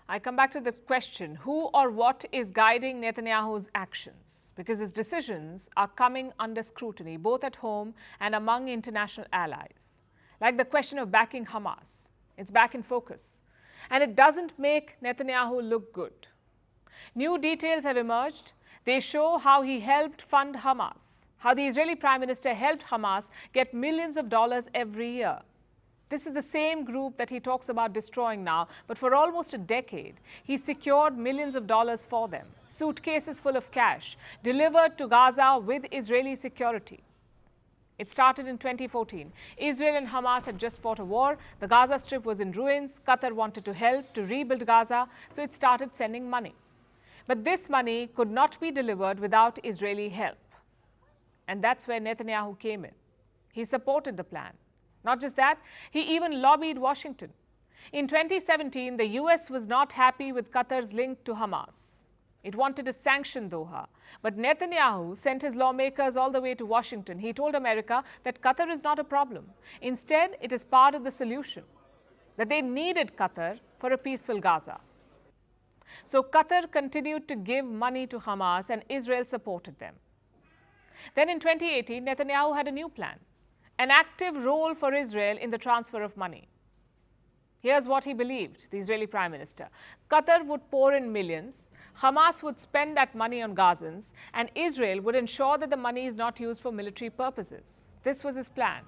I come back to the question, who or what is guiding Netanyahu's actions? Because his decisions are coming under scrutiny, both at home and among international allies. Like the question of backing Hamas. It's back in focus. And it doesn't make Netanyahu look good. New details have emerged. They show how he helped fund Hamas, how the Israeli Prime Minister helped Hamas get millions of dollars every year. This is the same group that he talks about destroying now, but for almost a decade, he secured millions of dollars for them, suitcases full of cash, delivered to Gaza with Israeli security. It started in 2014. Israel and Hamas had just fought a war. The Gaza Strip was in ruins. Qatar wanted to help to rebuild Gaza, so it started sending money. But this money could not be delivered without Israeli help. And that's where Netanyahu came in. He supported the plan. Not just that, he even lobbied Washington. In 2017, the US was not happy with Qatar's link to Hamas. It wanted to sanction Doha. But Netanyahu sent his lawmakers all the way to Washington. He told America that Qatar is not a problem. Instead, it is part of the solution, that they needed Qatar for a peaceful Gaza. So Qatar continued to give money to Hamas and Israel supported them. Then in 2018, Netanyahu had a new plan. An active role for Israel in the transfer of money. Here's what he believed, the Israeli Prime Minister. Qatar would pour in millions, Hamas would spend that money on Gazans, and Israel would ensure that the money is not used for military purposes. This was his plan.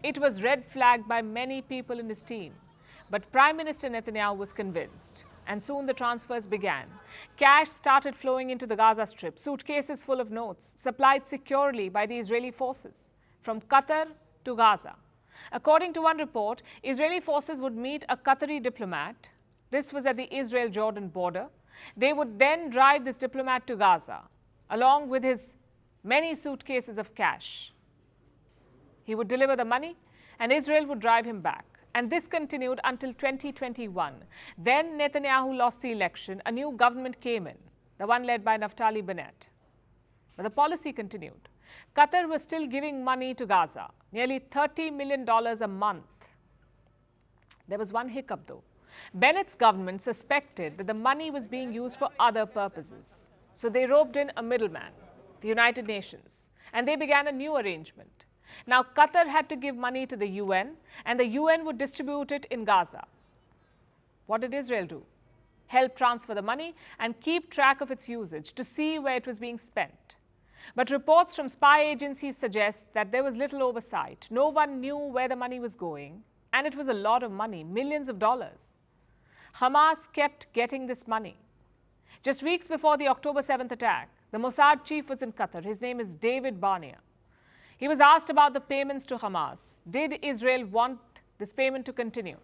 It was red flagged by many people in his team. But Prime Minister Netanyahu was convinced. And soon the transfers began. Cash started flowing into the Gaza Strip, suitcases full of notes, supplied securely by the Israeli forces, from Qatar to Gaza. According to one report, Israeli forces would meet a Qatari diplomat. This was at the Israel-Jordan border. They would then drive this diplomat to Gaza, along with his many suitcases of cash. He would deliver the money, and Israel would drive him back. And this continued until 2021. Then Netanyahu lost the election. A new government came in, the one led by Naftali Bennett. But the policy continued. Qatar was still giving money to Gaza, nearly $30 million a month. There was one hiccup, though. Bennett's government suspected that the money was being used for other purposes. So they roped in a middleman, the United Nations, and they began a new arrangement. Now, Qatar had to give money to the UN, and the UN would distribute it in Gaza. What did Israel do? Help transfer the money and keep track of its usage to see where it was being spent. But reports from spy agencies suggest that there was little oversight. No one knew where the money was going, and it was a lot of money, millions of dollars. Hamas kept getting this money. Just weeks before the October 7th attack, the Mossad chief was in Qatar. His name is David Barnea. He was asked about the payments to Hamas. Did Israel want this payment to continue?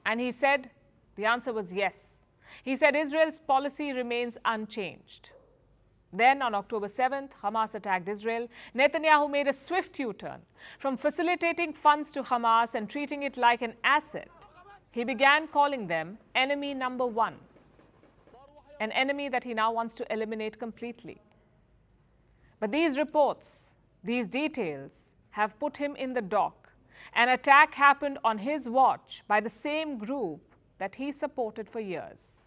And he said the answer was yes. He said Israel's policy remains unchanged. Then on October 7th, Hamas attacked Israel. Netanyahu made a swift U-turn. From facilitating funds to Hamas and treating it like an asset, he began calling them enemy number one, an enemy that he now wants to eliminate completely. But these reports, these details have put him in the dock. An attack happened on his watch by the same group that he supported for years.